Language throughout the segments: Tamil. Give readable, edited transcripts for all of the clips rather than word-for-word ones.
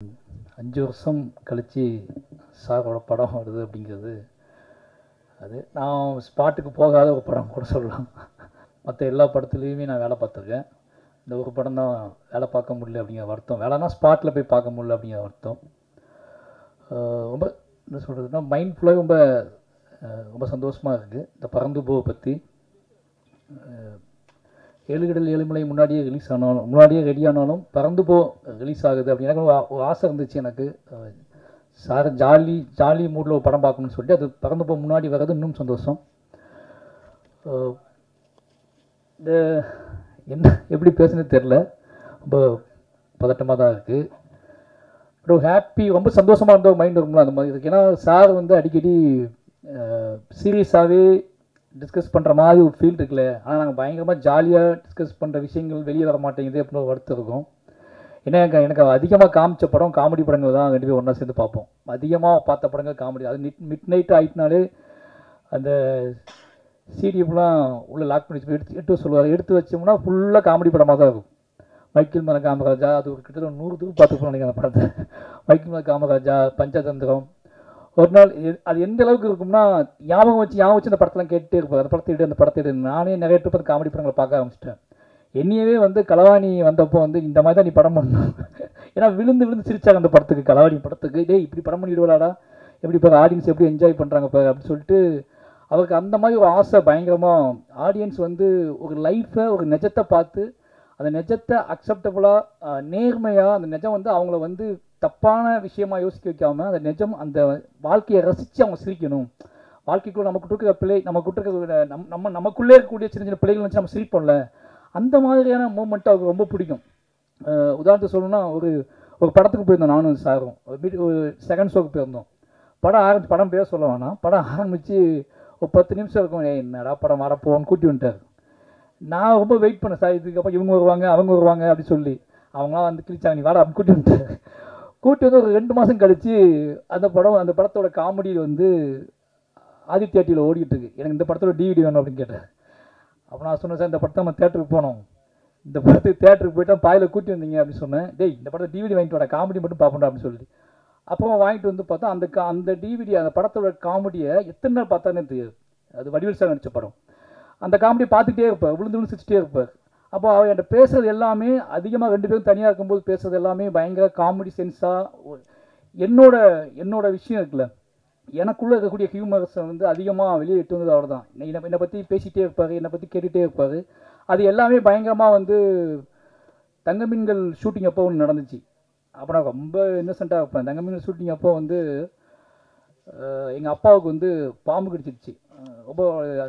5 வருஷம் கழித்து சாரோட படம் வருது அப்படிங்கிறது அது நான் ஸ்பாட்டுக்கு போகாத ஒரு படம் கூட சொல்லலாம். மற்ற எல்லா படத்துலேயுமே நான் வேலை பார்த்துருக்கேன். இந்த ஒரு படம் தான் வேலை பார்க்க முடியல அப்படிங்கிற வருத்தம். வேலைனா ஸ்பாட்டில் போய் பார்க்க முடியல அப்படிங்கிற வருத்தம். ரொம்ப என்ன சொல்கிறதுனா மைண்ட் ஃபுல்லாக ரொம்ப சந்தோஷமாக இருக்குது. இந்த பறந்து போவை பற்றி 7 கடல் 7 மலை முன்னாடியே ரிலீஸ் ஆனாலும் முன்னாடியே ரெடி ஆனாலும் பறந்து போ ரிலீஸ் ஆகுது அப்படின்னு எனக்கு ஒரு ஆசை இருந்துச்சு. எனக்கு சார் ஜாலி மூடில் ஒரு படம் பார்க்கணும்னு சொல்லிட்டு அது பறந்து போ முன்னாடி வர்றது இன்னும் சந்தோஷம். இந்த என்ன எப்படி பேசுனது தெரில, ரொம்ப பதட்டமாக தான் இருக்குது. ரொம்ப ஹாப்பி, ரொம்ப சந்தோஷமாக இருந்த ஒரு மைண்ட் இருக்கும்ல அந்த மாதிரி இருக்குது. ஏன்னா சார் அடிக்கடி சீரியஸாகவே டிஸ்கஸ் பண்ணுற மாதிரி ஒரு ஃபீல் இருக்குல்ல. ஆனால் நாங்கள் பயங்கரமாக ஜாலியாக டிஸ்கஸ் பண்ணுற விஷயங்கள் வெளியே வர மாட்டேங்குது அப்படின்னு ஒரு வருத்தம் இருக்கும். ஏன்னா எனக்கு அதிகமாக காமிச்ச படம் காமெடி படங்கள் தான் 2 பேரும் ஒன்றா சேர்ந்து பார்ப்போம். அதிகமாக பார்த்த படங்கள் காமெடி. அது மிட் நைட்டு ஆகிட்டுனாலே அந்த சிடிஎஃப்லாம் உள்ளே லாக் பண்ணி எடுத்து சொல்லுவார். எடுத்து வச்சோம்னா ஃபுல்லாக காமெடி படமாக தான் இருக்கும். மைக்கேல் மேலே காமராஜா, அது ஒரு கிட்டத்தட்ட 100 தூரம் பார்த்துப்போம் நினைக்கிறேன் அந்த படத்தை. மைக்கேல் மேலே காமராஜா, பஞ்சதந்திரம். ஒரு நாள் அது எந்த அளவுக்கு இருக்கும்னா ஞாபகம் வச்சு அந்த படத்தெல்லாம் கேட்டுகிட்டே இருப்பார். அந்த படத்தை எடு நானே நிறைய ட்ரிப் காமெடி படங்களை பார்க்க ஆரம்பிச்சிட்டேன். என்னையவே களவாணி வந்தப்போ இந்த மாதிரி தான் நீ படம் பண்ணணும். ஏன்னா விழுந்து சிரிச்சாங்க அந்த படத்துக்கு, களவாணி படத்துக்கு. டேய் இப்படி படம் பண்ணிவிடுவாடா, எப்படி இப்போ ஆடியன்ஸ் எப்படி என்ஜாய் பண்ணுறாங்க இப்போ அப்படின்னு சொல்லிட்டு அவருக்கு அந்த மாதிரி ஒரு ஆசை பயங்கரமாக. ஆடியன்ஸ் ஒரு லைஃப்பை ஒரு நிஜத்தை பார்த்து அந்த நிஜத்தை அக்செப்டபுளாக நேர்மையாக அந்த நிஜம் அவங்கள தப்பான விஷயமாக யோசிக்க வைக்காமல் அந்த நிஜம் அந்த வாழ்க்கையை ரசித்து அவங்க சிரிக்கணும். வாழ்க்கைக்குள்ள நமக்கு இருக்கிற பிள்ளை நமக்குள்ளே இருக்கக்கூடிய சின்ன சின்ன பிள்ளைகள் வச்சு நம்ம சிரிப்போம்ல, அந்த மாதிரியான மூமெண்ட்டு அவருக்கு ரொம்ப பிடிக்கும். உதாரணத்துக்கு சொல்லணும்னா ஒரு படத்துக்கு போயிருந்தோம் நானும் சாரும். ஒரு செகண்ட் ஷோக்கு போயிருந்தோம். படம் பேர் சொல்ல வேணாம். படம் ஆரம்பித்து ஒரு 10 நிமிஷம் இருக்கும். என்னடா படம் வரப்போன்னு கூட்டி வந்துட்டார். நான் ரொம்ப வெயிட் பண்ணேன் சார், இதுக்கப்புறம் இவங்க வருவாங்க அவங்க வருவாங்க அப்படின்னு சொல்லி. அவங்களாம் கிழிச்சாங்க, நீ வாடா அப்படின்னு கூட்டி வந்துட்டார். கூட்டி ஒரு 2 மாதம் கழித்து அந்த படத்தோட காமெடி ஆதித்யா டிவியில் ஓடிட்டு இருக்கு. எனக்கு இந்த படத்தோட டிவிடி வேணும் அப்படின்னு கேட்டேன். அப்போ நான் சொன்னேன் சார் இந்த படத்தை நம்ம தேட்டருக்கு போனோம், இந்த படத்துக்கு தேட்டருக்கு போய்ட்டா பாயில் கூட்டி வந்தீங்க அப்படின்னு சொன்னேன். டேய் இந்த படத்தை டிவிடி வாங்கிட்டு வர, காமெடி மட்டும் பார்ப்போம் அப்படின்னு சொல்லி அப்புறம் வாங்கிட்டு பார்த்தா அந்த டிவிடி அந்த படத்தோட காமெடியை எத்தனை நாள் பார்த்தானே தெரியாது. அது வடிவேல் சார் நடித்த படம். அந்த காமெடியை பார்த்துக்கிட்டே இருப்பார், விழுந்து சிரிச்சிட்டே இருப்பார். அப்போ அவர் என்கிட்ட பேசுகிறது எல்லாமே அதிகமாக 2 பேரும் தனியாக இருக்கும்போது பேசுகிறது எல்லாமே பயங்கர காமெடி சென்ஸாக. என்னோட விஷயம் இருக்குல்ல, எனக்குள்ளே இருக்கக்கூடிய ஹியூமர்ஸை அதிகமாக வெளியே எட்டு வந்தது அவர் தான். என்னை பற்றி பேசிகிட்டே இருப்பார், என்னை பற்றி கேட்டுகிட்டே இருப்பார். அது எல்லாமே பயங்கரமாக தங்கமீன்கள் ஷூட்டிங் அப்போ ஒன்று நடந்துச்சு. அப்போ நான் ரொம்ப இன்னசென்ட்டாக இருப்பேன். தங்கமீன்கள் ஷூட்டிங் அப்போ எங்கள் அப்பாவுக்கு பாம்பு கடிச்சிருச்சு. ரொம்ப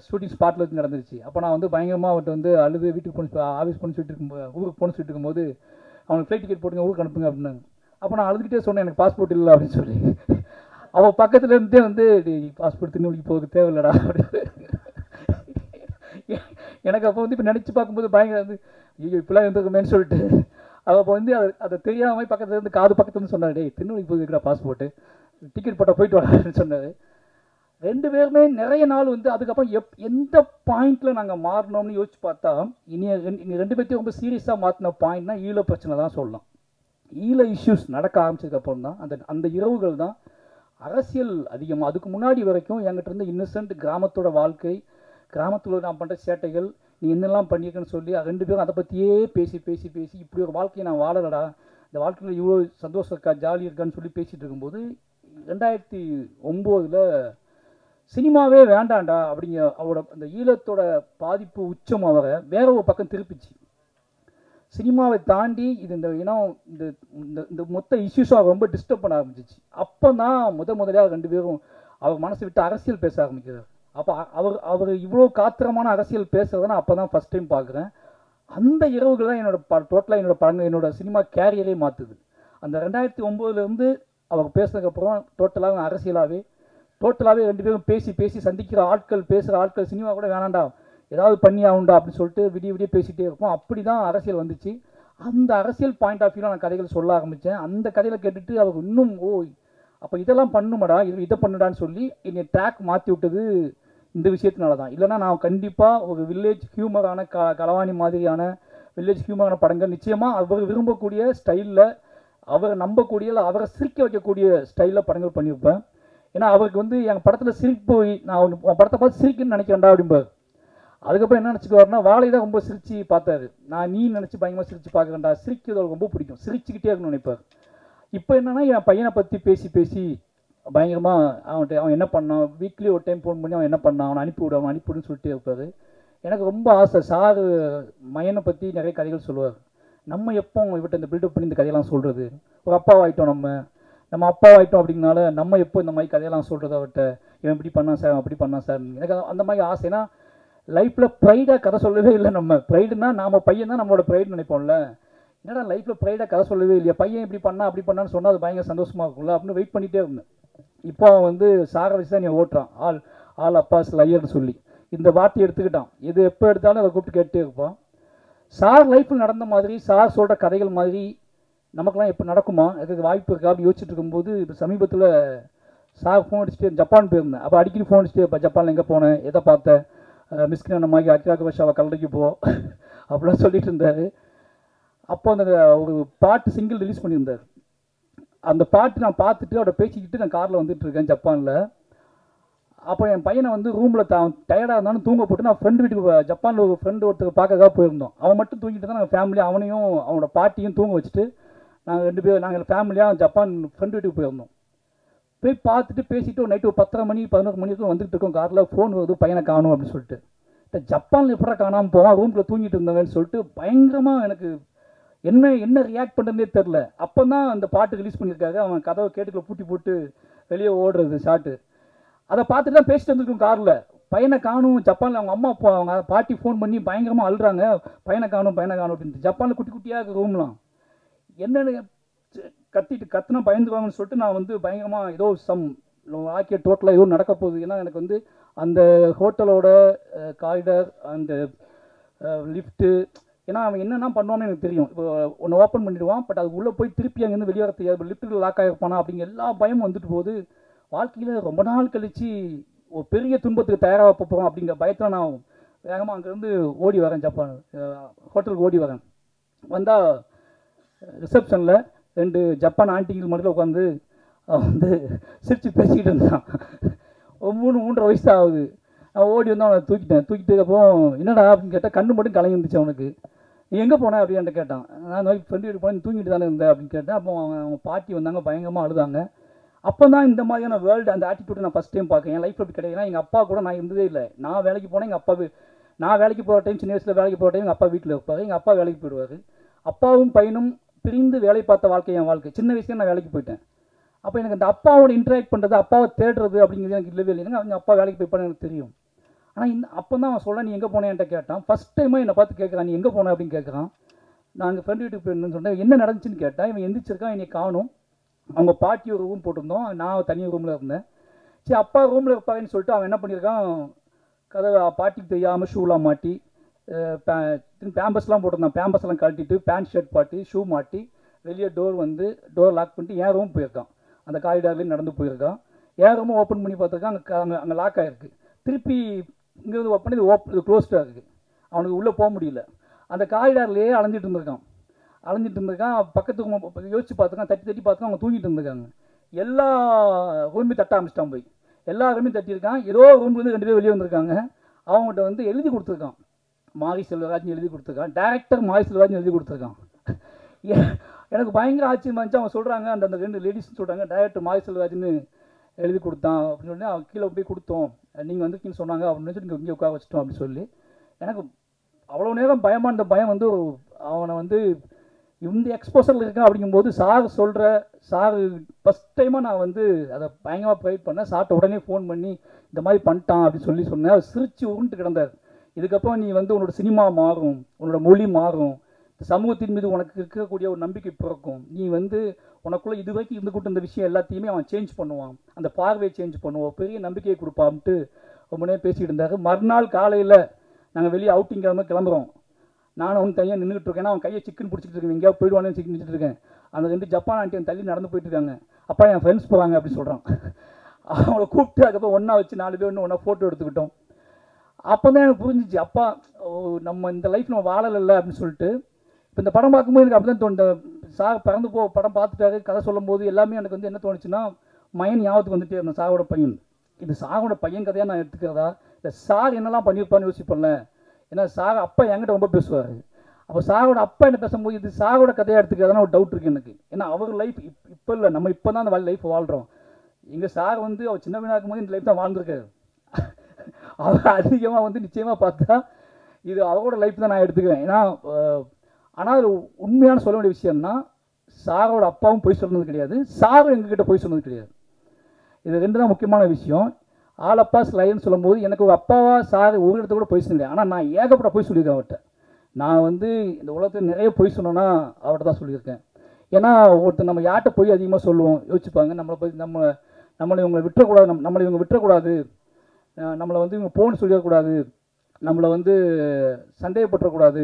ஷூட்டிங் ஸ்பாட்டில் நடந்துருச்சு. அப்போ நான் பயங்கரமாக அவர்கிட்ட அழுது வீட்டுக்கு போன ஆஃபீஸ் போன சொல்லிட்டு இருக்கும்போது ஊருக்கு போன சொல்லிட்டு இருக்கும்போது அவனுக்கு ஃப்ளைட் டிக்கெட் போட்டுங்க ஊருக்கு அனுப்புங்க அப்படின்னாங்க. அப்போ நான் அழுதுகிட்டே சொன்னேன் எனக்கு பாஸ்போர்ட் இல்லை அப்படின்னு சொல்லி. அவள் பக்கத்தில் இருந்தே பாஸ்போர்ட் திருநெல்வேலிக்கு போக தேவையில்லடா அப்படின்னு. எனக்கு அப்போ இப்போ நினச்சி பார்க்கும்போது பயங்கர ஐயோ இப்பெல்லாம் இருந்திருக்குமேன்னு சொல்லிட்டு அவள் அப்போ அதை தெரியாமல் பக்கத்தில் காது பக்கத்துலேருந்து சொன்னார், டேய் திருநெல்வேலிக்கு போய் இருக்கிற பாஸ்போர்ட்டு டிக்கெட் போட்டால் போயிட்டு வரான்னு சொன்னார். 2 பேருமே நிறைய நாள் அதுக்கப்புறம் எந்த பாயிண்டில் நாங்கள் மாறினோம்னு யோசிச்சு பார்த்தா இனி 2 பேர்த்தையும் ரொம்ப சீரியஸாக மாற்றின பாயிண்ட்னா ஈழ பிரச்சனை தான் சொல்லலாம். ஈழ இஷ்யூஸ் நடக்க ஆரம்பிச்சதுக்கப்புறம் தான் அந்த இரவுகள் தான் அரசியல் அதிகமாக. அதுக்கு முன்னாடி வரைக்கும் என்கிட்ட இருந்த இன்னசென்ட் கிராமத்தோட வாழ்க்கை, கிராமத்தில் நான் பண்ணுற சேட்டைகள், நீ என்னெல்லாம் பண்ணியிருக்கேன்னு சொல்லி 2 பேரும் அதை பற்றியே பேசி இப்படி ஒரு வாழ்க்கையை நான் வாழலடா, இந்த வாழ்க்கையில் இவ்வளோ சந்தோஷம் இருக்கா ஜாலி இருக்கான்னு சொல்லி பேசிகிட்டு இருக்கும்போது 2009 சினிமாவே வேண்டாண்டா அப்படிங்கிற அவரோட அந்த ஈழத்தோட பாதிப்பு உச்சம் அவரை வேற ஒரு பக்கம் திருப்பிச்சு. சினிமாவை தாண்டி இந்த இனம் இந்த மொத்த இஷ்யூஸும் அவர் ரொம்ப டிஸ்டர்ப் பண்ண ஆரம்பிச்சிச்சு. அப்போ தான் முதலாக 2 பேரும் அவர் மனசை விட்டு அரசியல் பேச ஆரம்பிக்கிறார். அப்போ அவர் இவ்வளோ காத்திரமான அரசியல் பேசுறதை நான் அப்போ தான் ஃபஸ்ட் டைம் பார்க்குறேன். அந்த இரவுகள் தான் டோட்டலாக என்னோட படங்கள் என்னோட சினிமா கேரியரே மாற்றுது. அந்த 2009 அவர் பேசுனதுக்கப்புறம் டோட்டலாக அரசியலாகவே 2 பேரும் பேசி சந்திக்கிற ஆட்கள் பேசுகிற ஆட்கள் சினிமா கூட வேணாண்டா ஏதாவது பண்ணி ஆகுண்டா அப்படின்னு சொல்லிட்டு விடிய பேசிகிட்டே இருப்போம். அப்படி தான் அரசியல் வந்துச்சு. அந்த அரசியல் பாயிண்ட் ஆஃப் வியூவில் நான் கதைகள் சொல்ல ஆரம்பித்தேன். அந்த கதையில் கேட்டுட்டு அவர் இன்னும் அப்போ இதெல்லாம் பண்ணுமாடா இதை பண்ணுடான்னு சொல்லி என்னை ட்ராக் மாற்றி விட்டது இந்த விஷயத்தினால தான். இல்லைனா நான் கண்டிப்பாக ஒரு வில்லேஜ் ஹியூமரான களவாணி மாதிரியான வில்லேஜ் ஹியூமரான படங்கள் நிச்சயமாக அவர் விரும்பக்கூடிய ஸ்டைலில் அவரை நம்பக்கூடிய அவரை சிரிக்க வைக்கக்கூடிய ஸ்டைலில் படங்கள் பண்ணியிருப்பேன். ஏன்னா அவருக்கு வந்து எங்கள் படத்தில் சிரிப்பு நான் உன் படத்தை பார்த்து சிரிக்குன்னு நினைக்கிறேன்டா அப்படிம்பார். அதுக்கப்புறம் என்ன நினச்சிக்குவாருன்னா வாழை தான் ரொம்ப சிரித்து பார்த்தாரு. நான் நீ நினச்சி பயங்கரமாக சிரித்து பார்க்குறேன்டா, சிரிக்கிறது அவருக்கு ரொம்ப பிடிக்கும், சிரிச்சுக்கிட்டே இருக்கணும்னு நினைப்பார். இப்போ என்னென்னா என் பையனை பற்றி பேசி பயங்கரமாக அவன் என்ன பண்ணான், வீக்லி ஒரு டைம் ஃபோன் பண்ணி அவன் என்ன பண்ணான், அவனை அனுப்பிவிடுன்னு சொல்லிட்டே இருப்பார். எனக்கு ரொம்ப ஆசை. சார் மையனை பற்றி நிறைய கதைகள் சொல்லுவார். நம்ம எப்போ இவட்ட இந்த பில்டப் பண்ணி இந்த கதையெல்லாம் சொல்கிறது, ஒரு அப்பாவாயிட்டோம், நம்ம அப்பாவாயிட்டோம் அப்படிங்கனால நம்ம எப்போ இந்த மாதிரி கதையெல்லாம் சொல்கிறது அவர்கிட்ட, இவன் இப்படி பண்ணான் சார் அப்படி பண்ணான் சார். எனக்கு அந்த மாதிரி ஆசைனா லைஃப்பில் ப்ரைடாக கதை சொல்லவே இல்லை. நம்ம ப்ரைடுனா நாம் பையன் தான் நம்மளோட ப்ரைடு நினைப்போம்ல. என்னடா லைஃப்பில் ப்ரைடாக கதை சொல்லவே இல்லையா, பையன் இப்படி பண்ணா அப்படி பண்ணான்னு சொன்னால் அது பயங்கர சந்தோஷமாக இருக்கும்ல அப்படின்னு வெயிட் பண்ணிகிட்டே இருந்தேன். இப்போ அவன் வந்து சாரை வச்சு தான் நீ ஓட்டுறான், ஆல் அப்பாஸ் லையர்னு சொல்லி இந்த வார்த்தையை எடுத்துக்கிட்டான். இது எப்போ எடுத்தாலும் அதை கூப்பிட்டு கேட்டே இருப்பான். சார் லைஃப்பில் நடந்த மாதிரி, சார் சொல்கிற கதைகள் மாதிரி நமக்குலாம் எப்போ நடக்குமா, அதுக்கு வாய்ப்பு இருக்கா அப்படின்னு யோசிச்சுட்டு இருக்கும்போது இப்போ சமீபத்தில் சார் ஃபோன் அடிச்சுட்டு ஜப்பான் போயிருந்தேன். அப்போ அடிக்கடி ஃபோன் அடிச்சுட்டு இப்போ ஜப்பானில் எங்கே போனேன், எதை பார்த்தேன், மிஸ்கின் மாதிரி அக்கிராக வருஷாவை கல்லறைக்கு போ அப்படிலாம் சொல்லிட்டு இருந்தார். அப்போ அந்த ஒரு பாட்டு சிங்கிள் ரிலீஸ் பண்ணியிருந்தார். அந்த பாட்டு நான் பார்த்துட்டு அவரை பேசிக்கிட்டு நான் காரில் வந்துட்டு இருக்கேன் ஜப்பானில். அப்போ என் பையனை வந்து ரூமில் டயர்டாக இருந்தாலும் தூங்க போட்டு நான் ஃப்ரெண்டு வீட்டுக்கு ஜப்பானில் ஒரு ஃப்ரெண்டு ஒருத்தருக்கு பார்க்கறதுக்காக போயிருந்தோம். அவன் மட்டும் தூங்கிட்டு தான் நாங்கள் ஃபேமிலியாக அவனையும் அவனோட பாட்டியும் தூங்க வச்சுட்டு நாங்கள் ஃபேமிலியாக ஜப்பான் ஃப்ரெண்டு வீட்டுக்கு போயிருந்தோம். போய் பார்த்துட்டு பேசிட்டு ஒரு நைட்டு ஒரு 10:30 மணி 11 மணிக்கு வந்துட்டு இருக்கோம். காரில் ஃபோன் வருது, பையனை காணும் அப்படின்னு சொல்லிட்டு. இந்த ஜப்பானில் எப்படா காணாமல் போவான், ரூமில் தூங்கிட்டு இருந்தவன்னு சொல்லிட்டு பயங்கரமாக எனக்கு என்ன ரியாக்ட் பண்ணுறதே தெரில. அப்போ தான் அந்த பாட்டு ரிலீஸ் பண்ணியிருக்காரு. அவன் கதவை கேட்டுக்குள்ள பூட்டி போட்டு வெளியே ஓடுறது ஷாட்டு. அதை பார்த்துட்டு தான் பேசிட்டு வந்துருக்கோம் காரில். பையனை காணும் ஜப்பானில், அவங்க அம்மா அப்பா அவங்க பாட்டி ஃபோன் பண்ணி பயங்கரமாக அழுறாங்க, பையனை காணும் அப்படின்ட்டு. ஜப்பானில் குட்டி குட்டியாக இருக்குது ரூம்லாம். என்னென்னு கத்துனா பயந்துருவாங்கன்னு சொல்லிட்டு நான் வந்து பயங்கரமாக ஏதோ வாழ்க்கையை டோட்டலாக ஏதோ நடக்க போகுது. ஏன்னா எனக்கு வந்து அந்த ஹோட்டலோட காரிடார் அந்த லிஃப்ட்டு, ஏன்னா அவன் என்னென்ன பண்ணுவான்னு எனக்கு தெரியும். இப்போ ஒன்று ஓப்பன் பண்ணிடுவான், பட் அது உள்ளே போய் திருப்பி அங்கேருந்து வெளியே வர தெரியாது, லிஃப்ட்டில் லாக் ஆகிருப்பானா அப்படிங்கிற எல்லா பயமும் வந்துட்டு போகுது. வாழ்க்கையில் ரொம்ப நாள் கழித்து ஒரு பெரிய துன்பத்துக்கு தயாராக போகிறோம் அப்படிங்கிற பயத்தில் நான் வேகமாக அங்கேருந்து ஓடி வரேன். ஜப்பான் ஹோட்டலுக்கு ஓடி வரேன். வந்தால் ரிசப்ஷனில் 2 ஜப்பான் ஆண்டிகள் மட்டும் உட்காந்து வந்து சிரித்து பேசிக்கிட்டு இருந்தான். 3-3.5 வயசு ஆகுது. நான் ஓடி வந்து அவனை தூக்கிட்டு அப்புறம் என்னடா அப்படின்னு கேட்டால் கண்ணு மட்டும் கலங்கி இருந்துச்சு அவனுக்கு. நீ எங்கே போனேன் அப்படின்னு கேட்டான். நான் இந்த மாதிரி ஃப்ரெண்டு வீட்டுக்கு போனேன், தூங்கிட்டு தானே இருந்தேன் அப்படின்னு கேட்டேன். அப்போ அவங்க பாட்டி வந்தாங்க, பயங்கரமாக அழுதாங்க. அப்போ தான் இந்த மாதிரியான வேர்ல்டு அந்த ஆட்டிடியூட்டை நான் ஃபஸ்ட் டைம் பார்க்கேன். என் லைஃப்பில் அப்படி கிடையாது. எங்கள் அப்பா கூட நான் இருந்ததே இல்லை. நான் வேலைக்கு போனேன், எங்கள் அப்பா நான் வேலைக்கு போகிற டைம், சின்ன வயசில் வேலைக்கு போகிற டைம் எங்கள் அப்பா வீட்டில் இருப்பார், எங்கள் அப்பா வேலைக்கு போயிடுவார். அப்பாவும் பையனும் பிரிந்து வேலை பார்த்த வாழ்க்கை என் வாழ்க்கை. சின்ன வயசுலேயே நான் வேலைக்கு போயிட்டேன். அப்போ எனக்கு அந்த அப்பாவோட இன்ட்ராக்ட் பண்ணுறது, அப்பாவை தேடுறது அப்படிங்கிறது எனக்கு இல்லவே இல்லைங்க. அவங்க அப்பா வேலைக்கு போய்ப்பான்னு எனக்கு தெரியும். ஆனால் அப்போ தான் அவன் சொல்ல, நீ எங்கே போனேன்ட்ட கேட்டான். ஃபஸ்ட் டைமாக என்னை பார்த்து கேட்குறான், நீ எங்கே போனேன் அப்படின்னு கேட்குறான். நாங்கள் ஃப்ரெண்டு வீட்டுக்கு போயிருந்தேன்னு சொன்னேன். என்ன நடந்துச்சுன்னு கேட்டேன். இவன் எந்திரிச்சிருக்கான், என்னை காணும். அவங்க பாட்டி ஒரு ரூம் போட்டிருந்தோம், நான் தனியாக ரூமில் இருந்தேன். சரி அப்பா ரூமில் இருப்பாங்கன்னு சொல்லிட்டு அவன் என்ன பண்ணியிருக்கான், கதவை பாட்டிக்கு தெரியாமல் ஷூலாம் மாட்டி பேம்பஸ்லாம் போட்டிருந்தான். பேம்பஸ்லாம் கழட்டிட்டு பேண்ட் ஷர்ட் பாட்டி ஷூ மாட்டி வெளியே டோர் லாக் பண்ணிட்டு என் ரூம் போயிருக்கான். அந்த காரிடார்லேயும் நடந்து போயிருக்கான். என் ரூமும் ஓப்பன் பண்ணி பார்த்துருக்கான், அங்கே லாக் ஆகிருக்கு. திருப்பி இங்கேருந்து ஓப்பன் பண்ணி இது க்ளோஸ்டாக இருக்குது. அவனுக்கு உள்ளே போக முடியல. அந்த காரிடார்லேயே அலைஞ்சிட்டு இருந்திருக்கான். பக்கத்துக்கு யோசிச்சு பார்த்துருக்கான், தட்டி பார்த்துக்கான். அவங்க தூங்கிட்டு இருந்திருக்காங்க. எல்லா ரூமையும் தட்ட ஆரம்பிச்சிட்டான். போய் எல்லா ரூமையும் தட்டியிருக்கான். ஏதோ ரூம்லேருந்து 2 பேர் வெளியே வந்திருக்காங்க. அவங்ககிட்ட வந்து எழுதி கொடுத்துருக்கான், மாரி செல்வராஜ்னு எழுதி கொடுத்துருக்கான். டேரக்டர் மாரி செல்வராஜ்னு எழுதி கொடுத்துருக்கான். எனக்கு பயங்கர ஆச்சரியமா இருந்துச்சு. அவங்க சொல்கிறாங்க, அந்த 2 லேடிஸ்ன்னு சொல்கிறாங்க, டைரக்டர் மாரி செல்வராஜ்னு எழுதி கொடுத்தான் அப்படின்னு சொல்லி அவன் கீழே போய் கொடுத்தோம், நீங்கள் வந்திருக்கீங்கன்னு சொன்னாங்க அப்படின்னு சொல்லி நீங்கள் இங்கே உட்கார வச்சிட்டோம் அப்படின்னு சொல்லி. எனக்கு அவ்வளோ நேரம் பயமாக இருந்த பயம் வந்து அவனை வந்து இந்த எக்ஸ்போசரில் இருக்கான் அப்படிங்கும்போது சார் ஃபஸ்ட் டைமாக நான் வந்து அதை பயங்கரமாக ப்ரைட் பண்ணேன். சார்ட்ட உடனே ஃபோன் பண்ணி இந்த மாதிரி பண்ணிட்டான் அப்படின்னு சொன்னேன். அவர் சிரித்து உருண்டு கிடந்தார். இதுக்கப்புறம் நீ வந்து உன்னோட சினிமா மாறும், உன்னோட மொழி மாறும், சமூகத்தின் மீது உனக்கு இருக்கக்கூடிய ஒரு நம்பிக்கை பிறக்கும். நீ வந்து உனக்குள்ளே இது வரைக்கும் இருந்துக்கிட்டு இந்த விஷயம் எல்லாத்தையுமே அவன் சேஞ்ச் பண்ணுவான், அந்த பார்வையை சேஞ்ச் பண்ணுவான், பெரிய நம்பிக்கையை கொடுப்பான்ட்டு ரொம்ப நேரம் பேசிகிட்டு இருந்தார். மறுநாள் காலையில் நாங்கள் வெளியே அவுட்டிங் கிளம்புறோம். நானும் அவன் தனியாக நின்றுட்டு இருக்கேன். அவன் கையை சிக்கன் பிடிச்சிட்டு இருக்கேன், எங்கேயாவது போயிடுவானு சிக்கன் நிறுத்திட்டு இருக்கேன். அந்த 2 ஜப்பான் ஆண்டியன் தள்ளி நடந்து போயிட்டு இருக்காங்க. அப்பா என் ஃப்ரெண்ட்ஸ் போகிறாங்க அப்படின்னு சொல்கிறான். அவங்கள கூப்பிட்டு அதுக்கப்புறம் ஒன்றா வச்சு 4 பேர் ஒன்றா ஃபோட்டோ எடுத்துக்கிட்டோம். அப்போ தான் எனக்கு புரிஞ்சிச்சு, அப்பா நம்ம இந்த லைஃப் நம்ம வாழலை அப்படின்னு சொல்லிட்டு. இப்போ இந்த படம் பார்க்கும்போது எனக்கு அப்படி தான் தோணுது. சார் பிறந்து படம் பார்த்துட்டாரு, கதை சொல்லும் போது எல்லாமே எனக்கு வந்து என்ன தோணுச்சுன்னா, மயன் ஞாபகத்துக்கு வந்துட்டே இருந்தேன். சாரோட பையன், இது சாரோட பையன் கதையாக நான் எடுத்துக்கிறதா இல்லை சார் என்னெல்லாம் பண்ணியிருப்பான்னு யோசிப்பேன்ல. ஏன்னா சார் அப்பா என்கிட்ட ரொம்ப பேசுவார். அப்போ சாரோட அப்பா என்ன பேசும்போது இது சாரோட கதையாக எடுத்துக்கிறதான ஒரு டவுட் இருக்குது எனக்கு. ஏன்னா அவர் லைஃப் இப்போ இல்லை, நம்ம இப்போ தான் அந்த லைஃப் வாழ்கிறோம். எங்கள் சார் வந்து அவர் சின்ன பையனாக இருக்கும்போது இந்த லைஃப் தான் வாழ்ந்துருக்காரு. அவர் அதிகமாக வந்து நிச்சயமாக பார்த்தா இது அவரோட லைஃப் தான் நான் எடுத்துக்கிறேன். ஏன்னா ஆனால் அது உண்மையான சொல்ல வேண்டிய விஷயம்னா, சாரோட அப்பாவும் போய் சொன்னது கிடையாது, சாரும் எங்ககிட்ட போய் சொன்னது கிடையாது. இது ரெண்டு தான் முக்கியமான விஷயம். ஆலப்பா ஸ்லைன்னு சொல்லும்போது எனக்கு ஒரு அப்பாவா சார் ஒரு இடத்த கூட போய் சொன்னேன். ஆனால் நான் ஏகப்பட்ட போய் சொல்லியிருக்கேன் அவர்கிட்ட. நான் வந்து இந்த உலகத்தில் நிறைய போய் சொன்னோன்னா அவர்கிட்ட தான் சொல்லியிருக்கேன். ஏன்னா ஒருத்தர் நம்ம யார்கிட்ட போய் அதிகமாக சொல்லுவோம், யோசிச்சுப்பாங்க, நம்மளை போய் நம்மளை இவங்களை விட்டுறக்கூடாது, நம்மளை இவங்க விட்டுறக்கூடாது, நம்மளை வந்து இவங்க போன்னு சொல்லிடக்கூடாது, நம்மளை வந்து சந்தேகப்பட்டுறக்கூடாது,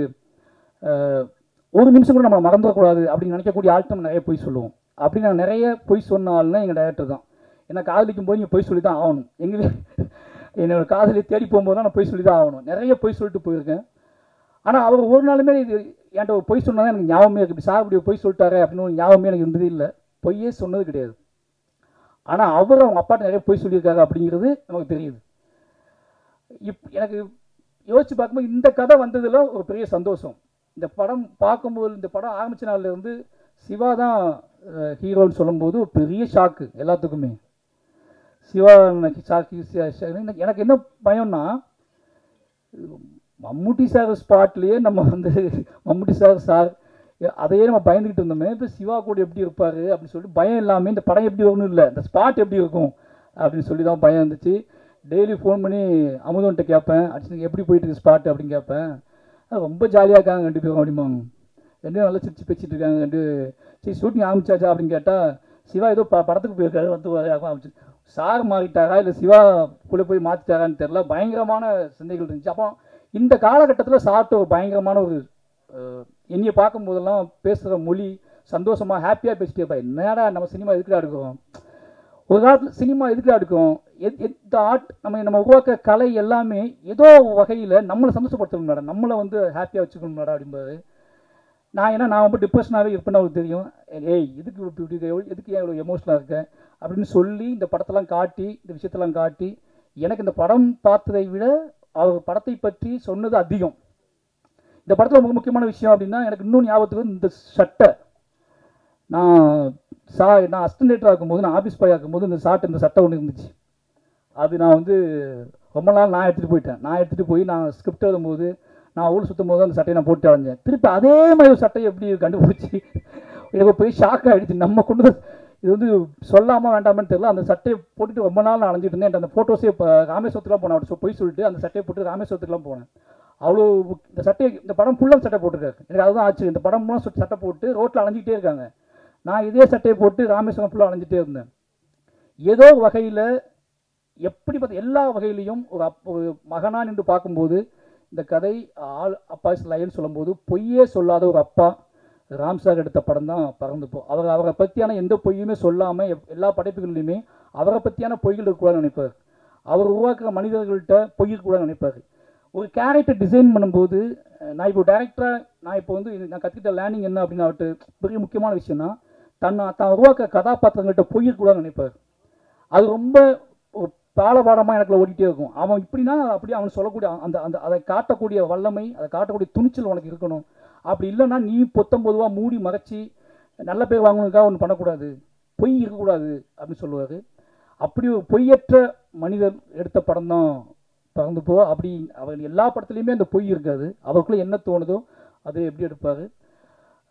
ஒரு நிமிஷம் கூட நம்மளை மறந்துடக்கூடாது அப்படின்னு நினைக்கக்கூடிய ஆள்கிட்ட நம்ம நிறைய போய் சொல்லுவோம். அப்படி நான் நிறைய போய் சொன்னால்னா எங்கள் டைரக்டர் தான். ஏன்னா காதலிக்கும் போது நீங்கள் போய் சொல்லி தான் ஆகணும். என்னோட காதலி தேடி போகும்போது தான் நான் போய் சொல்லி தான் ஆகணும். நிறைய போய் சொல்லிட்டு போயிருக்கேன். ஆனால் அவர் ஒரு நாளுமே இது என்கிட்ட போய் சொன்னால் எனக்கு ஞாபகமே இருக்குது. இப்படி சார் இப்படி போய் சொல்லிட்டாரு அப்படின்னு ஒரு ஞாபகமே எனக்கு இருந்தது இல்லை. பொய்யே சொன்னது கிடையாது. ஆனால் அவர் அவங்க அப்பாட்ட நிறைய போய் சொல்லியிருக்காரு அப்படிங்கிறது நமக்கு தெரியுது. எனக்கு யோசிச்சு பார்க்கும்போது இந்த கதை வந்ததில் ஒரு பெரிய சந்தோஷம். இந்த படம் பார்க்கும்போது, இந்த படம் ஆரம்பித்த நாள்லேருந்து சிவா தான் ஹீரோன்னு சொல்லும்போது ஒரு பெரிய ஷாக்கு எல்லாத்துக்குமே. சிவா ஷாக்கு. எனக்கு என்ன பயம்னா, மம்முட்டி சார் ஸ்பாட்லேயே நம்ம வந்து மம்முட்டி சார் அதையே நம்ம பயந்துக்கிட்டு இருந்தோமே, இப்போ சிவா கூட எப்படி இருப்பார் அப்படின்னு சொல்லிட்டு பயம் இல்லாமல் இந்த படம் எப்படி வரும்னு இல்லை, இந்த ஸ்பாட் எப்படி இருக்கும் அப்படின்னு சொல்லி தான் பயம் இருந்துச்சு. டெய்லி ஃபோன் பண்ணி அமுதன்ட்ட கேட்பேன், அடிச்சு எப்படி போயிட்டு இருக்கு ஸ்பாட் அப்படின்னு கேட்பேன். ரொம்ப ஜாலியாக இருக்காங்க 2 பேரும் அப்படிம்பாங்க. 2 பேரும் நல்லா சிரிச்சு பேசிட்டு இருக்காங்க. சரி ஷூட்டிங் ஆரம்பிச்சாச்சா அப்படின்னு கேட்டால், சிவா ஏதோ படத்துக்கு போயிருக்காரு வந்து ஆரம்பிச்சு. சார் மாறிட்டாரா இல்லை சிவா கூட போய் மாற்றிட்டாரான்னு தெரில, பயங்கரமான சிந்தைகள் இருந்துச்சு. அப்போ இந்த காலகட்டத்தில் சார்ட்ட ஒரு பயங்கரமான ஒரு என்னையை பார்க்கும்போதெல்லாம் பேசுகிற மொழி சந்தோஷமாக ஹாப்பியாக பேசிட்டே இருப்பா. என்னடா நம்ம சினிமா எதுக்குடா எடுக்கிறோம், ஒரு காலத்தில் சினிமா எதுக்குடா எடுக்கும், எந்த ஆர்ட் நம்ம உருவாக்க கலை எல்லாமே ஏதோ வகையில் நம்மளை சந்தோஷப்படுத்தணும் மேடம், நம்மளை வந்து ஹாப்பியாக வச்சுக்கணும் மேடம் அப்படின்பாரு. நான் ரொம்ப டிப்ரெஷனாகவே இருப்பேன்னு அவருக்கு தெரியும். ஏய் இதுக்கு எதுக்கு ஏன் இவ்வளோ எமோஷனலாக இருக்கேன் அப்படின்னு சொல்லி இந்த படத்தெல்லாம் காட்டி, இந்த விஷயத்தெல்லாம் காட்டி, எனக்கு இந்த படம் பார்த்ததை விட அவர் படத்தை பற்றி சொன்னது அதிகம். இந்த படத்தில் ரொம்ப முக்கியமான விஷயம் அப்படின்னா, எனக்கு இன்னும் ஞாபகத்துக்கு இந்த சட்டை, நான் அசிஸ்டன்ட் ஆகும்போது, நான் ஆஃபீஸ் பாய் ஆகும்போது இந்த சட்டை ஒன்று இருந்துச்சு. அது நான் வந்து ரொம்ப நாள் நான் எடுத்துகிட்டு போய் நான் ஸ்கிரிப்ட் எழுதும்போது, நான் ஊர் சுற்றும் போது அந்த சட்டையை நான் போட்டு அடைஞ்சேன். திருப்பி அதே மாதிரி ஒரு சட்டையை எப்படி கண்டுபிடிச்சி எனக்கு போய் ஷாக் ஆகிடுச்சு. நம்ம கொண்டு இது வந்து சொல்லாமல் வேண்டாமன்னு தெரியல, அந்த சட்டையை போட்டுட்டு ரொம்ப நாள் நான் அலைஞ்சிட்டு இருந்தேன். அந்த ஃபோட்டோஸே இப்போ ராமேஸ்வரத்துலாம் போனேன், அப்படி போய் சொல்லிட்டு அந்த சட்டையை போட்டு ராமேஸ்வரத்துக்குலாம் போனேன். அவ்வளோ இந்த படம் ஃபுல்லாக சட்டை போட்டிருக்காரு. எனக்கு அதுதான் ஆச்சு. இந்த படம் மூலம் சட்டை போட்டு ரோட்டில் அலைஞ்சிக்கிட்டே இருக்காங்க, நான் இதே சட்டையை போட்டு ராமேஸ்வரம் ஃபுல்லாக அலைஞ்சிட்டே இருந்தேன். ஏதோ வகையில் எப்படி பார்த்து எல்லா வகையிலையும் ஒரு மகனா நின்று பார்க்கும்போது இந்த கதை அப்பா லைன்னு சொல்லும்போது பொய்யே சொல்லாத ஒரு அப்பா ராம் சார் எடுத்த படம் தான் பறந்து போ. அவரை பற்றியான எந்த பொய்யுமே சொல்லாமல் எல்லா படைப்புகள்லையுமே அவரை பற்றியான பொய்கள் இருக்கக்கூடாதுன்னு நினைப்பார். அவர் உருவாக்குற மனிதர்கள்ட்ட பொய் இருக்கக்கூடாதுன்னு நினைப்பார். ஒரு கேரக்டர் டிசைன் பண்ணும்போது, நான் இப்போ டேரக்டராக நான் கற்றுக்கிட்ட லேர்னிங் என்ன அப்படின்னு அவர்கிட்ட பெரிய முக்கியமான விஷயம்னா, தான் உருவாக்குற கதாபாத்திரங்கள்கிட்ட பொய் இருக்கக்கூடாதுன்னு நினைப்பார். அது ரொம்ப ஒரு பாலபாடமாக எனக்குள்ள ஓடிட்டே இருக்கும். அவன் இப்படின்னா அப்படியே அவன் சொல்லக்கூடிய அதை காட்டக்கூடிய வல்லமை, அதை காட்டக்கூடிய துணிச்சல் உனக்கு இருக்கணும். அப்படி இல்லைன்னா நீ பொதுவாக மூடி மறைச்சி நல்ல பேர் வாங்கணுக்காக ஒன்று பண்ணக்கூடாது, பொய் இருக்கக்கூடாது அப்படின்னு சொல்லுவார். அப்படி ஒரு பொய்யற்ற மனிதர் எடுத்த படம் தான் பறந்து போ. அப்படி அவர் எல்லா படத்துலையுமே அந்த பொய் இருக்காது, அவருக்குள்ளே என்ன தோணுதோ அது எப்படி எடுப்பார்.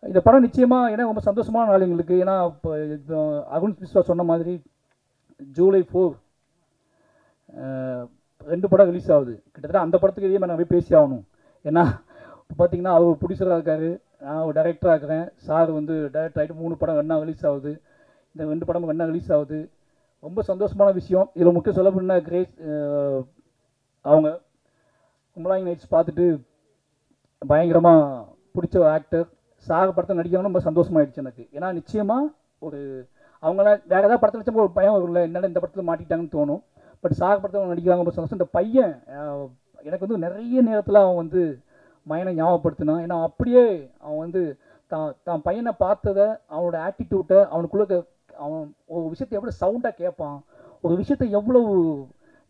இந்த படம் நிச்சயமாக ஏன்னா ரொம்ப சந்தோஷமான நாள் எங்களுக்கு. ஏன்னா இப்போ அருண் பிஸ்வா சொன்ன மாதிரி ஜூலை 4 2 படம் ரிலீஸ் ஆகுது. கிட்டத்தட்ட அந்த படத்துக்கு இதே மாதிரி நான் போய் பேசி ஆகணும். ஏன்னா இப்போ பார்த்தீங்கன்னா அவர் ப்ரொடியூசராக இருக்கார், நான் ஒரு டைரக்டராக இருக்கிறேன், சார் வந்து டைரக்டர் ஆகிட்டு 3 படம் வேணா ரிலீஸ் ஆகுது, இந்த 2 படம் வேணா ரிலீஸ் ஆகுது. ரொம்ப சந்தோஷமான விஷயம். இதில் முக்கியம் சொல்ல போனால் கிரேஸ் அவங்க கும்பலாங்கி நைட்ஸ் பார்த்துட்டு பயங்கரமாக பிடிச்ச ஆக்டர், சார் படத்தை நடிக்கணும்னு ரொம்ப சந்தோஷமாயிடுச்சு எனக்கு. ஏன்னா நிச்சயமாக ஒரு அவங்கள வேறு ஏதாவது படத்தில் வச்சப்போ ஒரு பயம் இல்லை, என்னடா இந்த படத்தில் மாட்டிட்டாங்கன்னு தோணும். பட் சார் படத்தில் நடிக்கிறாங்க ரொம்ப சந்தோஷம். இந்த பையன் எனக்கு வந்து நிறைய நேரத்தில் அவன் வந்து மயனை ஞாபகப்படுத்தினான். ஏன்னா அப்படியே அவன் வந்து தான் பையனை பார்த்ததை, அவனோட ஆட்டிடியூட்டை, அவனுக்குள்ள அவன் ஒரு விஷயத்தை எவ்வளோ சவுண்டாக கேட்பான், ஒரு விஷயத்தை எவ்வளவு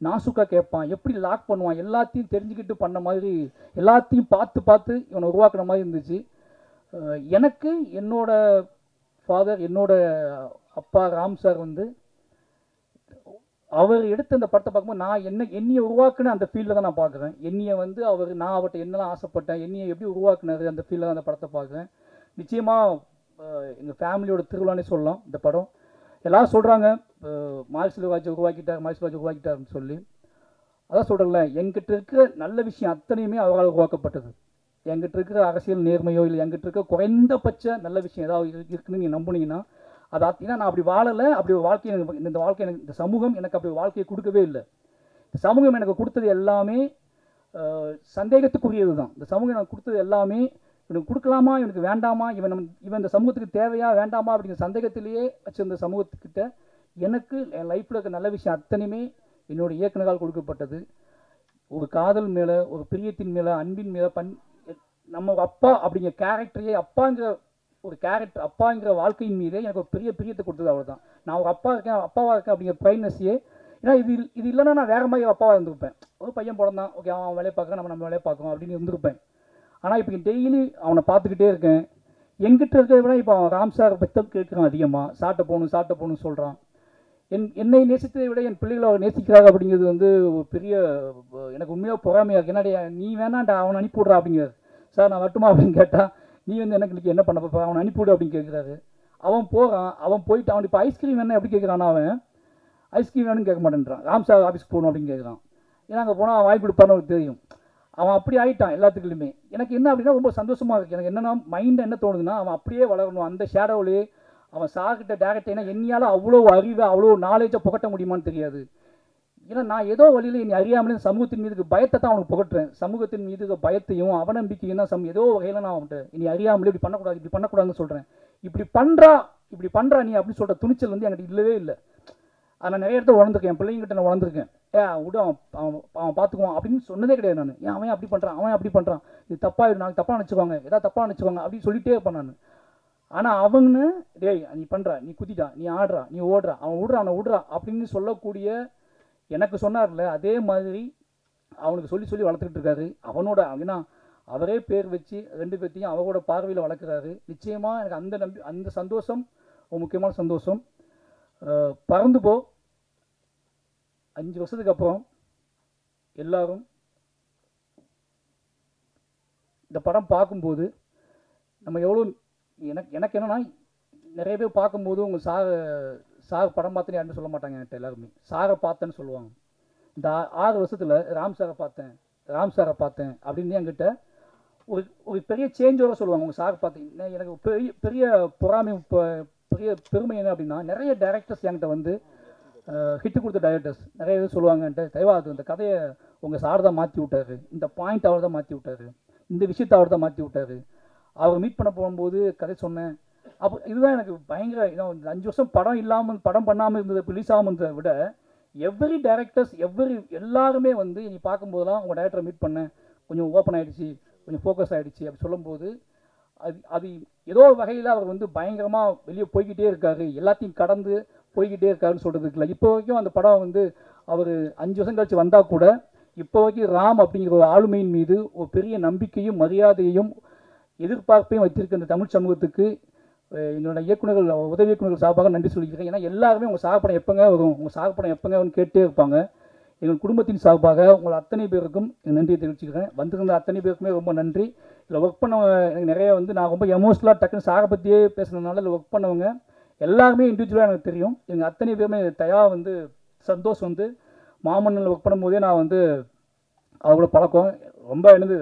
நாசுக்காக கேட்பான், எப்படி லாக் பண்ணுவான், எல்லாத்தையும் தெரிஞ்சுக்கிட்டு பண்ண மாதிரி, எல்லாத்தையும் பார்த்து பார்த்து இவனை உருவாக்குன மாதிரி இருந்துச்சு. எனக்கு என்னோட ஃபாதர், என்னோட அப்பா ராம் சார் வந்து அவர் எடுத்த அந்த படத்தை பார்க்கும்போது நான் என்னையை உருவாக்குன அந்த ஃபீல்டில் தான் நான் பார்க்குறேன். என்னையை வந்து நான் அவர்கிட்ட என்னெல்லாம் ஆசைப்பட்டேன், என்னையை எப்படி உருவாக்குனாரு, அந்த ஃபீல்டில் தான் அந்த படத்தை பார்க்குறேன். நிச்சயமாக எங்கள் ஃபேமிலியோட திருவிழானே சொல்லலாம் இந்த படம். எல்லோரும் சொல்கிறாங்க மாரி செல்வராஜ் உருவாக்கிட்டாருன்னு சொல்லி. அதான் சொல்கிறேன்ல, எங்கிட்ட இருக்கிற நல்ல விஷயம் அத்தனையுமே அவரால் உருவாக்கப்பட்டது. எங்கிட்ட இருக்கிற அரசியல் நேர்மையோ இல்லை எங்கிட்ட இருக்கிற குறைந்தபட்ச நல்ல விஷயம் ஏதாவது இருக்குன்னு நீங்கள் நம்புனீங்கன்னா அது ஏன்னா நான் அப்படி வாழலை. அப்படி ஒரு வாழ்க்கை எனக்கு இந்த வாழ்க்கை எனக்கு இந்த சமூகம் எனக்கு அப்படி வாழ்க்கையை கொடுக்கவே இல்லை. இந்த சமூகம் எனக்கு கொடுத்தது எல்லாமே சந்தேகத்துக்குரியது தான். இந்த சமூகம் எனக்கு கொடுத்தது எல்லாமே இவனுக்கு கொடுக்கலாமா, இவனுக்கு வேண்டாமா, இவன் இந்த சமூகத்துக்கு தேவையா வேண்டாமா அப்படிங்கிற சந்தேகத்திலேயே வச்சிருந்த சமூகத்துக்கிட்ட எனக்கு என் லைஃப்பில் இருக்க நல்ல விஷயம் அத்தனையுமே என்னோட இயக்குனரால் கொடுக்கப்பட்டது. ஒரு காதல் மேலே, ஒரு பிரியத்தின் மேலே, அன்பின் மேலே, நம்ம அப்பா அப்படிங்கிற கேரக்டரையே அப்பாங்கிற வாழ்க்கையின் மீதே எனக்கு ஒரு பெரிய பிரியத்தை கொடுத்தது. அவ்வளோ தான். நான் ஒரு அப்பாவாக இருக்கேன் அப்படிங்கிற ப்ரைட்னஸையே, ஏன்னா இது இல்லைன்னா நான் வேறு மாதிரி அப்பாவாக இருந்திருப்பேன். ஒரு பையன் பிறந்தான், ஓகே அவன் வேலையை பார்க்குறேன், நம்ம வேலையை பார்க்கணும் அப்படின்னு இருந்திருப்பேன். ஆனால் இப்போ டெய்லி அவனை பார்த்துக்கிட்டே இருக்கேன். எங்கிட்ட இருக்கிறத விட இப்போ அவன் ராம் சார் பற்றி கேட்குறான் அதிகமாக. சாட்டை போகணும்னு சொல்கிறான். என்னை நேசித்ததை விட என் பிள்ளைகளை அவர் நேசிக்கிறாங்க அப்படிங்கிறது வந்து ஒரு பெரிய எனக்கு உண்மையாக பொறாமையாக இருக்குது. என்னடா நீ வேணாண்டா அவனை அனுப்பிவிட்றா அப்படிங்கிறார். சார் நான் வரட்டுமா அப்படின்னு கேட்டால், நீ வந்து எனக்கு என்ன பண்ண பார்ப்பா, அவனை அனுப்பிவிடு அப்படின்னு கேட்குறாரு. அவன் போகிறான். அவன் போயிட்டு அவன் இப்போ ஐஸ்கிரீம் வேணும் எப்படி கேட்குறான். அவன் ஐஸ்கிரீம் வேணும்னு கேட்க மாட்டேன்றான். ராம் சார் ஆஃபீஸ்க்கு போகணும் அப்படின்னு கேட்குறான். ஏன்னா அங்கே போனால் அவன் வாங்கி கொடுப்பான்னு அவனுக்கு தெரியும். அவன் அப்படி ஆகிட்டான் எல்லாத்துக்குள்ளுமே. எனக்கு என்ன அப்படின்னா ரொம்ப சந்தோஷமாக இருக்குது. எனக்கு என்னென்னா மைண்டில் என்ன தோணுதுன்னா, அவன் அப்படியே வளரணும். அந்த ஷேடோவிலே அவன் சார்கிட்ட டேரக்ட். ஏன்னா என்னையால் அவ்வளோ அறிவை அவ்வளோ நாலேஜை புகட்ட முடியுமான்னு தெரியாது. ஏன்னா நான் ஏதோ வழியில் என்னை அறியாமலே சமூகத்தின் மீது பயத்தை தான் அவனுக்கு புகட்டுறேன். சமூகத்தின் மீது பயத்தையும் அவநம்பிக்கையும் தான் ஏதோ வகையில் நான் அவன்கிட்ட இனி அறியாமலே இப்படி பண்ணக்கூடாதுன்னு சொல்கிறேன். இப்படி பண்ணுறா நீ அப்படின்னு சொல்கிற துணிச்சல் வந்து என்கிட்ட இல்லவே இல்லை. நான் நிறைய இடத்த உணர்ந்துருக்கேன். என் பிள்ளைங்கிட்ட நான் உணர்ந்துருக்கேன். விட அவன் பார்த்துக்குவான் அப்படின்னு சொன்னதே கிடையாது. நான் ஏன் அவன் அப்படி பண்ணுறான், இது தப்பாக நாளைக்கு தப்பாக நினச்சிக்குவாங்க, ஏதாவது தப்பாக நினச்சிக்குவாங்க அப்படின்னு சொல்லிட்டே இருப்பேன் நான். ஆனால் அவங்க டேய் நீ பண்ணுற, நீ குதிட்டா, நீ ஆடுறா, நீ ஓடுறா, அவனை விடுறா அப்படின்னு சொல்லக்கூடிய எனக்கு சொன்னார்ல, அதே மாதிரி அவனுக்கு சொல்லி வளர்த்துக்கிட்டு இருக்காரு. அவனோட ஏன்னா அவரே பேர் வச்சு 2 பேர்த்தையும் அவரோட பார்வையில் வளர்க்குறாரு. நிச்சயமாக எனக்கு அந்த சந்தோஷம் ஒரு முக்கியமான சந்தோஷம். பறந்து போ 5 வருஷத்துக்கு அப்புறம் எல்லாரும் இந்த படம் பார்க்கும்போது நம்ம எவ்வளோ எனக்கு என்னென்னா, நிறைய பேர் பார்க்கும்போது உங்கள் சார் படம் பார்த்தேன்னு யாருமே சொல்ல மாட்டாங்க. என்கிட்ட எல்லாருமே சாரை பார்த்தேன்னு சொல்லுவாங்க. இந்த 6 வருஷத்தில் ராம் சாரை பார்த்தேன் அப்படின்னு என்கிட்ட ஒரு பெரிய சேஞ்சோட சொல்லுவாங்க. உங்கள் சாரை பார்த்தீங்கன்னா எனக்கு பெரிய பொறாமை, பெரிய பெருமை என்ன அப்படின்னா, நிறைய டைரக்டர்ஸ் என்கிட்ட வந்து ஹிட்டு கொடுத்த டைரக்டர்ஸ் நிறைய பேர் சொல்லுவாங்கன்ட்டு, தயவாது இந்த கதையை உங்கள் சார் தான் மாற்றி விட்டாரு, இந்த பாயிண்ட் அவர் தான் மாற்றி விட்டாரு, இந்த விஷயத்தை அவர் தான் மாற்றி விட்டாரு. அவர் மீட் பண்ண போகும்போது கதை சொன்னேன். அப்போ இதுதான் எனக்கு பயங்கர 5 வருஷம் படம் பண்ணாமல் இருந்தது, ரிலீஸ் ஆகாமல் இருந்ததை விட எவ்ரி டைரக்டர்ஸ் எல்லாருமே வந்து நீ பார்க்கும்போதெல்லாம் உங்கள் டைரக்டரை மீட் பண்ணேன், கொஞ்சம் ஓப்பன் ஆகிடுச்சு, கொஞ்சம் ஃபோக்கஸ் ஆகிடுச்சு அப்படி சொல்லும்போது அது ஏதோ வகையில் அவர் வந்து பயங்கரமாக வெளியே போய்கிட்டே இருக்காரு, எல்லாத்தையும் கடந்து போய்கிட்டே இருக்காருன்னு சொல்கிறதுக்கு இல்லை. இப்போ வரைக்கும் அந்த படம் வந்து அவர் 5 வருஷம் கழிச்சு வந்தால் கூட இப்போ வரைக்கும் ராம் அப்படிங்கிற ஒரு ஆளுமையின் மீது ஒரு பெரிய நம்பிக்கையும் மரியாதையும் எதிர்பார்ப்பையும் வச்சிருக்க இந்த தமிழ் சமூகத்துக்கு என்னோட இயக்குநர்கள், உதவி இயக்குநர்கள் சார்பாக நன்றி சொல்லிக்கிறேன். ஏன்னா எல்லாருமே உங்கள் சாகப்படம் எப்போங்க வரும்னு கேட்டே இருப்பாங்க. எங்கள் குடும்பத்தின் சார்பாக உங்கள் அத்தனை பேருக்கும் நன்றியை தெரிவிச்சுக்கிறேன். வந்திருந்த அத்தனை பேருக்குமே ரொம்ப நன்றி. இதில் ஒர்க் பண்ணவங்க எனக்கு நிறைய வந்து நான் ரொம்ப எமோஷனலாக டக்குன்னு சாரை பற்றியே பேசுனதுனால இதில் ஒர்க் பண்ணவங்க எல்லாருமே இண்டிவிஜுவலாக எனக்கு தெரியும். எங்கள் அத்தனை பேருமே வந்து சந்தோஷம் வந்து மாமன்னில் ஒர்க் பண்ணும்போதே நான் வந்து அவங்களோட பழக்கம் ரொம்ப என்னது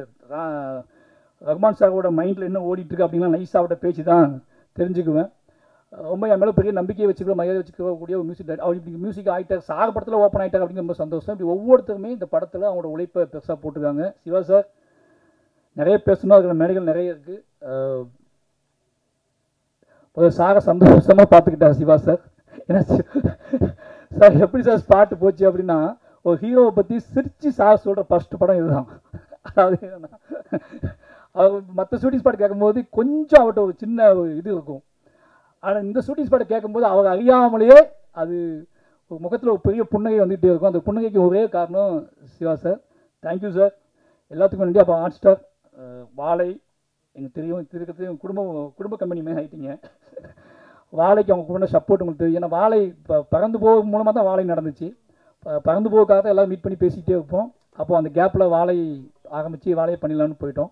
ரஹ்மான் சாரோட மைண்டில் என்ன ஓடிட்டுருக்கு அப்படின்லாம் நைஸாவோட பேச்சு தான் தெரிஞ்சுக்குவேன். ரொம்ப என் மேலே பெரிய நம்பிக்கையை வச்சுக்கிற மரியாதை வச்சுக்கக்கூடிய ஒரு மியூசிக் டைரக்டர். அவர் இப்படி மியூசிக் ஆகிட்டார், சார் படத்தில் ஓப்பன் ஆகிட்டார் அப்படிங்கிற ரொம்ப சந்தோஷம். இப்படி ஒவ்வொருத்தருமே இந்த படத்தில் அவங்களோட உழைப்பை பெருசாக போட்டிருக்காங்க. சிவா சார் நிறைய பேசணும், அதுக்கு மேடைகள் நிறைய இருக்குது. சாரை சந்தோஷமாக பார்த்துக்கிட்டார் சிவா சார். ஏன்னா சார் எப்படி சார் ஸ்பாட்டு போச்சு அப்படின்னா, ஒரு ஹீரோவை பற்றி சிரித்து சார் சொல்கிற ஃபஸ்ட்டு படம் இதுதான். அதாவது என்னன்னா அவர் மற்ற ஷூட்டிங் ஸ்பாட் கேட்கும்போது கொஞ்சம் அவர்கிட்ட ஒரு சின்ன இது இருக்கும். ஆனால் இந்த ஷூட்டிங் ஸ்பாட்டை கேட்கும்போது அவர் அறியாமலேயே அது முகத்தில் ஒரு பெரிய புன்னகை வந்துகிட்டே இருக்கும். அந்த புன்னகைக்கு ஒரே காரணம் சிவா சார். Thank you sir. எல்லாத்துக்கும் நன்றி. அப்போ ஹாட் ஸ்டார், வாழை எனக்கு தெரியும், திருக்கத்தையும் குடும்ப கம்பெனி மாதிரி ஆகிட்டீங்க. வாழைக்கு அவங்க கூட சப்போர்ட் உங்களுக்கு தெரியும். ஏன்னா வாழை இப்போ பறந்து போக மூலமாக தான் வாழை நடந்துச்சு. பறந்து போகிறதுக்காக தான் எல்லாம் மீட் பண்ணி பேசிக்கிட்டே இருப்போம். அப்போது அந்த கேப்பில் வாழை ஆரம்பித்து வாழையை பண்ணிடலான்னு போயிட்டோம்.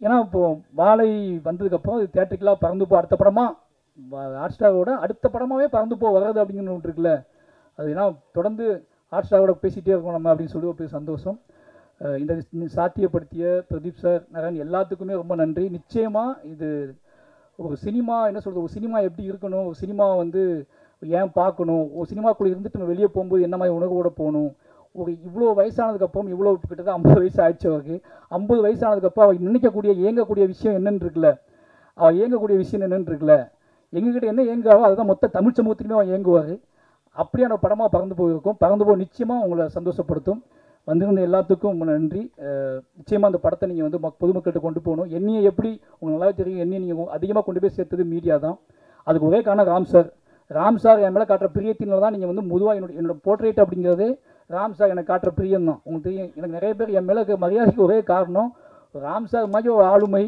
ஏன்னா இப்போது வாழை வந்ததுக்கப்புறம் அது தேட்டருக்கெல்லாம் பறந்து போ அடுத்த படமாக ஹாட் ஸ்டாரோட அடுத்த படமாகவே பறந்து போ வர்றது அப்படிங்கிற ஒன்று இருக்குல்ல, அது ஏன்னா தொடர்ந்து ஹாட் ஸ்டாரோட பேசிகிட்டே இருக்கோம் நம்ம அப்படின்னு சொல்லி ஒரு சந்தோஷம். இந்த சாத்தியப்படுத்திய பிரதீப் சார், நரன் எல்லாத்துக்குமே ரொம்ப நன்றி. நிச்சயமாக இது ஒரு சினிமா என்ன சொல்கிறது, ஒரு சினிமா எப்படி இருக்கணும், ஒரு சினிமா வந்து ஏன் பார்க்கணும், ஒரு சினிமாக்குள்ளே இருந்துட்டு நம்ம வெளியே போகும்போது என்ன மாதிரி உணர்வோடு போகணும். ஒரு இவ்வளோ வயசானதுக்கப்புறம் இவ்வளோ கிட்டத்தட்ட 50 வயசு ஆயிடுச்சு அவருக்கு. 50 வயசானதுக்கப்புறம் அவள் நினைக்கக்கூடிய இயங்கக்கூடிய விஷயம் என்னென்னு இருக்குல்ல, அவள் இயங்கக்கூடிய விஷயம் என்னென்னு இருக்குல்ல, எங்ககிட்ட என்ன இயங்காவோ அதுதான் மொத்த தமிழ் சமூகத்துலையுமே அவன் இயங்குவார். அப்படியான படமாக பறந்து போயிருக்கும். பறந்து போய் நிச்சயமாக உங்களை சந்தோஷப்படுத்தும். வந்திருந்த எல்லாத்துக்கும் ரொம்ப நன்றி. நிச்சயமாக அந்த படத்தை நீங்கள் வந்து பொதுமக்கள்கிட்ட கொண்டு போகணும். என்னையை எப்படி உங்களுக்கு நல்லா தெரியும், என்னையை நீங்கள் அதிகமாக கொண்டு போய் சேர்த்தது மீடியா தான். அதுக்கு ஒரே காரணம் ராம் சார் என் மேலே காட்டுற பிரியத்தினால தான் நீங்கள் வந்து பொதுவாக என்னோட போர்ட்ரேட் அப்படிங்கிறது ராம் சார் எனக்கு காட்டுற பிரியம் தான். உங்களுக்கு தெரியும், எனக்கு நிறைய பேர் என் மேலே மரியாதைக்கு ஒரே காரணம் ராம் சார் மாதிரி ஒரு ஆளுமை.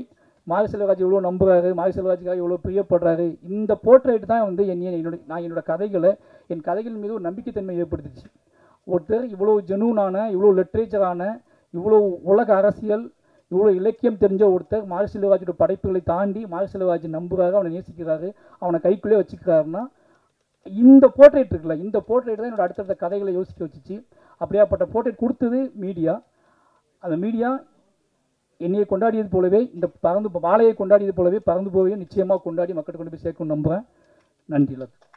மாரி செல்வராஜ் எவ்வளோ நம்புறாரு, மாரி செல்வராஜுக்காக எவ்வளோ பிரியப்படுறாரு. இந்த போர்ட்ரேட் தான் வந்து என்னோட கதைகளை, என் கதைகள் மீது ஒரு நம்பிக்கைத்தன்மை ஏற்படுத்துச்சு. ஒருத்தர் இவ்வளோ ஜெனூனான, இவ்வளோ லிட்ரேச்சரான, இவ்வளோ உலக அரசியல், இவ்வளோ இலக்கியம் தெரிஞ்ச ஒருத்தர் மாரி செல்வராஜோட படைப்புகளை தாண்டி மாரி செல்வராஜ் நம்புறாரு, அவனை நேசிக்கிறாரு, அவனை கைக்குள்ளே வச்சுக்கிறாருன்னா இந்த போர்ட்ரேட் இருக்குல்ல, இந்த போர்ட்ரேட் தான் என்னோட அடுத்தடுத்த கதைகளை யோசிக்க வச்சுச்சு. அப்படியாப்பட்ட போர்ட்ரேட் கொடுத்தது மீடியா. அந்த மீடியா என்னையை கொண்டாடியது போலவே இந்த வாழையை கொண்டாடியது போலவே பறந்து போவையும் நிச்சயமாக கொண்டாடி மக்கள்கிட்ட கொண்டு போய் சேர்க்கணும்னு நம்புகிறேன். நன்றி எல்லாத்துக்கும்.